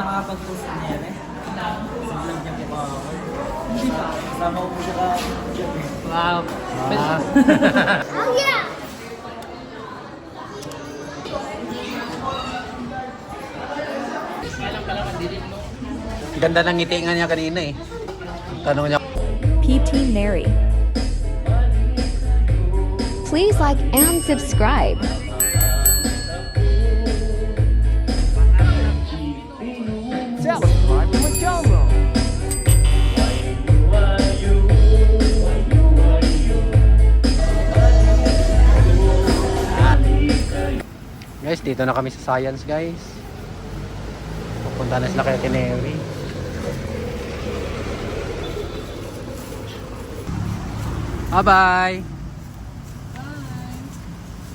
nakakapag-post na yan eh. Sa vlog niya po ako. Hindi pa. Kasama ko po siya ka-vlog eh. Wow. Oh yeah! Ganda ng ngiti nga niya kanina eh. Tanong niya. PT Neri. Please like and subscribe. Subscribe to my channel. Guys, dito na kami sa Science, guys. Pupunta na sila kay Tineri. Bye-bye!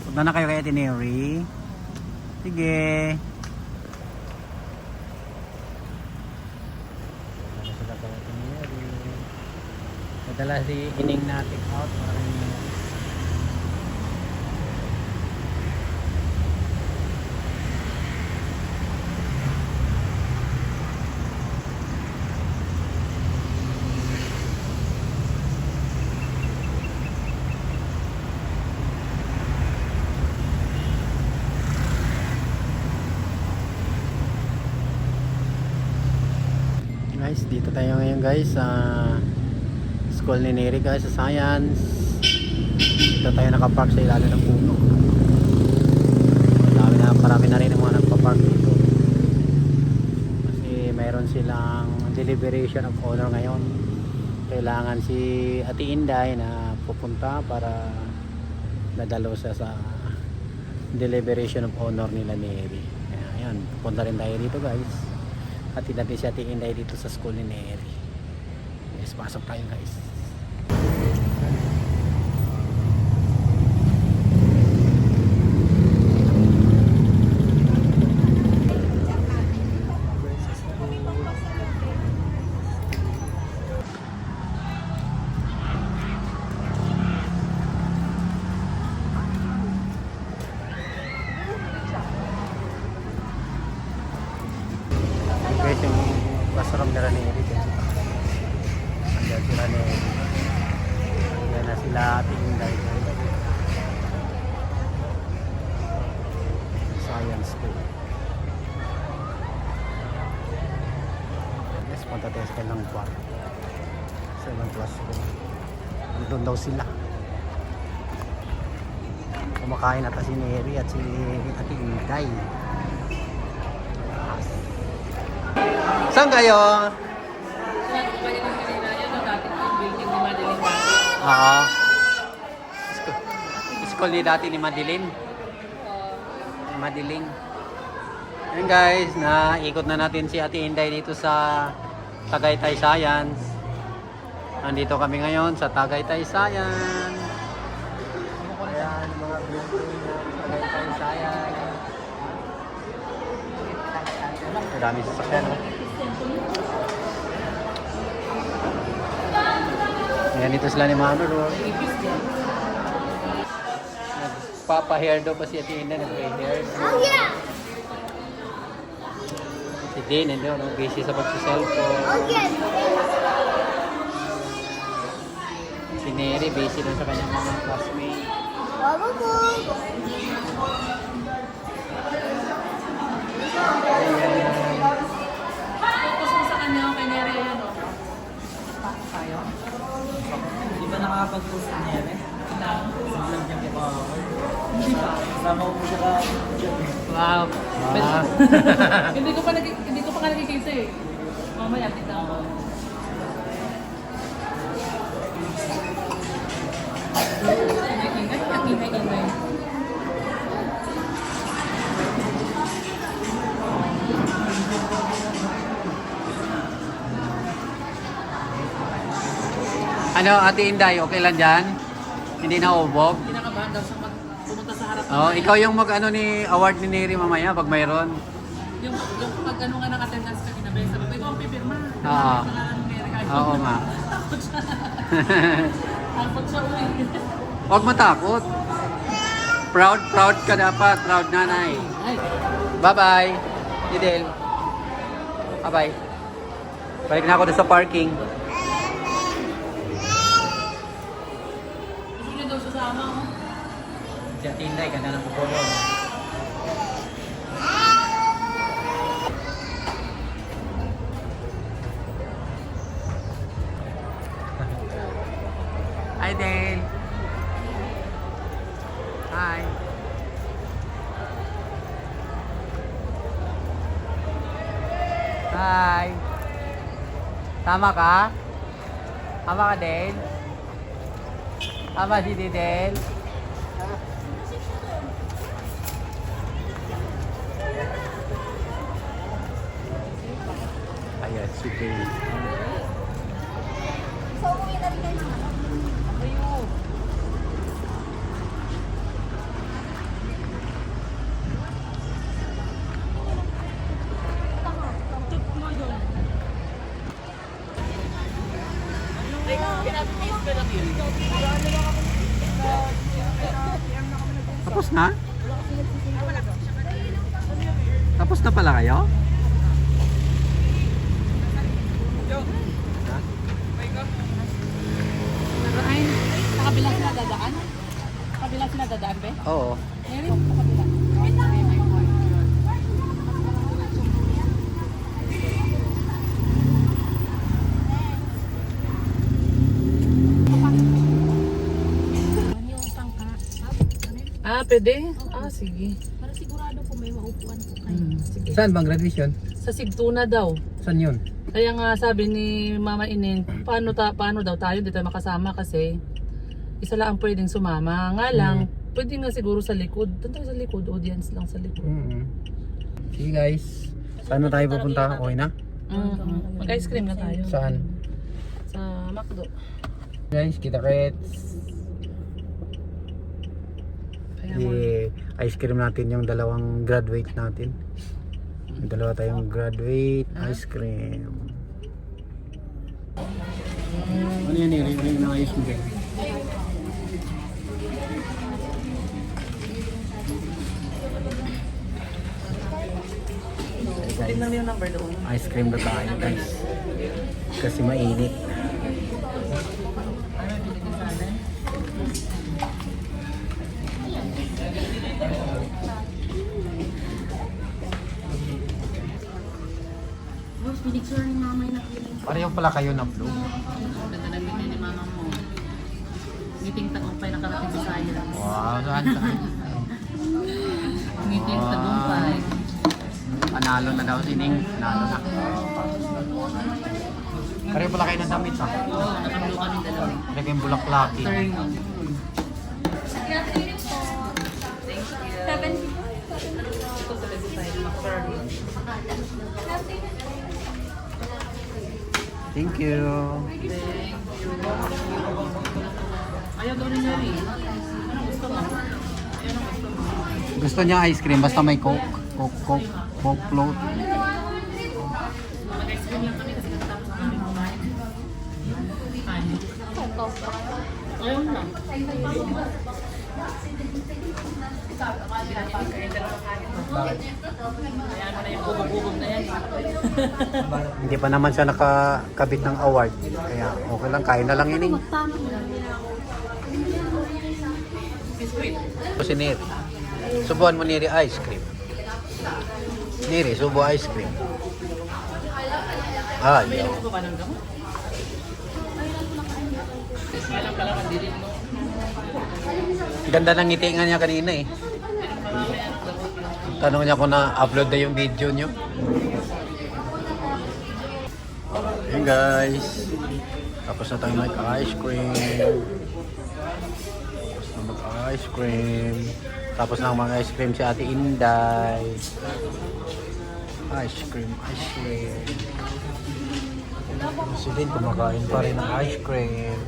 Punta na kayo kay Tineri. Sige. Punta na sila kay Tineri. Nadala si Ining na take out. Maraming guys, dito tayo ngayon guys sa school ni Neri guys sa Science. Dito tayo nakapark sa ilalim ng puno. Marami na rin ang mga nagpapark dito kasi mayroon silang deliberation of honor ngayon. Kailangan si Ate Inday na pupunta para nadalo siya sa deliberation of honor nila Neri. Ayan, pupunta rin tayo dito guys. Hatid natin si Ate Inday dito sa school ni Neri. Yes, pasok tayo guys. Guys, yung classroom nila ni Eric. Andyan sila ni Eric. Andyan na sila Ate Inday. Science school. Yes, punta tayo sa kanilang bar. Sa ilang classroom. Doon daw sila. Kumakain ata si Neri at si Ate Inday. Saan kayo? Oo. School ni dati ni Madeline. Madeline. Ayun guys, naikot na natin si Ate Inday dito sa Tagaytay Science. Nandito kami ngayon sa Tagaytay Science. Ayan, mga blue-blue na Tagaytay Science. Madami sasakyan, no? Ayan, dito sila ni Mama Ro. Nagpapa-hair daw pa si Ate Inday, nag-hair. Oh yeah! Si Dean, hindi no? Busy sa pagsiselfone. Oh yeah! Si Neri, busy doon sa kanyang mga classmates. Baba ko! Focus mo sa kanya, kay Neri, ano? Paano tayo? Di ba nakakapag-post na yan eh? Sa vlog niya po ako. Hindi pa. Kasama ko po siya ka-vlog eh. Wow. Hindi ko pa nakikita eh. Mamaya, kita ako. Ingay. Ano, Ate Inday, okay lang dyan? Hindi na ubog? Kinakabahan daw siya pumunta sa harap. Oh, ikaw yung mag-ano ni award ni Neri mamaya pag mayroon. Yung pag ano nga ng attendance kanina, Besa, sabi ko, ikaw ang pipirma. Oo. Neri, Oo nga. Takot siya ulit. Huwag matakot. Proud ka dapat. Proud nanay. Ay, Bye-bye. Didel. Bye-bye. Balik na ako doon sa parking. Gusto niyo daw sasama ko. Si Ate Inday, ganda ng pupulo. Hi, Dale. Hi. Hi. Tama ka? Tama ka, Dale? Tama si Dale? Ayan, si Dale. So, umuwi na rin kayo ng ano? Ayun. Tapos na? Tapos na pala kayo? Ay, sa kabila sila dadaan? Sa kabila sila dadaan, be? Oo. Meron sa kabila. Ah, pwede? Ah, sige. Para sigurado po may maupuan po kayo. Sige. Saan bang graduation? Sa Sigtuna daw. Saan yun? Kaya nga sabi ni Mama Inen, paano daw tayo dito makasama kasi isa lang ang pwedeng sumama. Nga lang, pwede nga siguro sa likod. Doon tayo sa likod, audience lang sa likod. Sige guys. Saan na tayo pupunta? Okay na? Mag-ice cream na tayo. Saan? Sa McDo. Guys, kita-kits. Kaya mo. I-ice cream natin yung dalawang graduate natin. May dalawa tayong graduate ice cream. Ano yan eh? Ring ng ice cream. Tingnan mo yung number doon. Ice cream na tayo guys. Kasi mainit. Boss, pinicture ni mama yung nakiling. Pareho pala kayo ng blue. Ganda na bigyan ni Mama mo. Ngiting tagumpay nakarating sa saya. Wow, saan? Ngiting tagumpay. Panalo na daw si Ning. Panalo na. Pareho pala kayo ng damit ha. Oo, nakablo kami dalawa. Pareho kayong bulaklaki. Turn. Ito sa design, McCurry. Thank you. Ayaw daw ni Mary. Ano gusto mo? Ayaw na gusto mo. Gusto niya ice cream basta may coke. Coke float. Mag-ice cream lang kami kasi katapos na kami kumain. Kain. Ayaw na. Kaya mo na yung bubog-bubog na yan. Hindi pa naman siya nakakabit ng award. Kaya okay lang, kain na lang yun. Si Neri. Subuhan mo Neri ice cream. Neri, subo ice cream. Ah, May yeah. inom ko ba ng gamot? Alam ka lang, hindi rin mo. Ganda ng ngiti nga niya kanina eh. Tanong niya kung na-upload na yung video niyo. Hey guys. Tapos na tayo mag-ice cream. Tapos na mag-ice cream si Ate Inday. Ice cream. Si Lynn kumakain pa rin ng ice cream.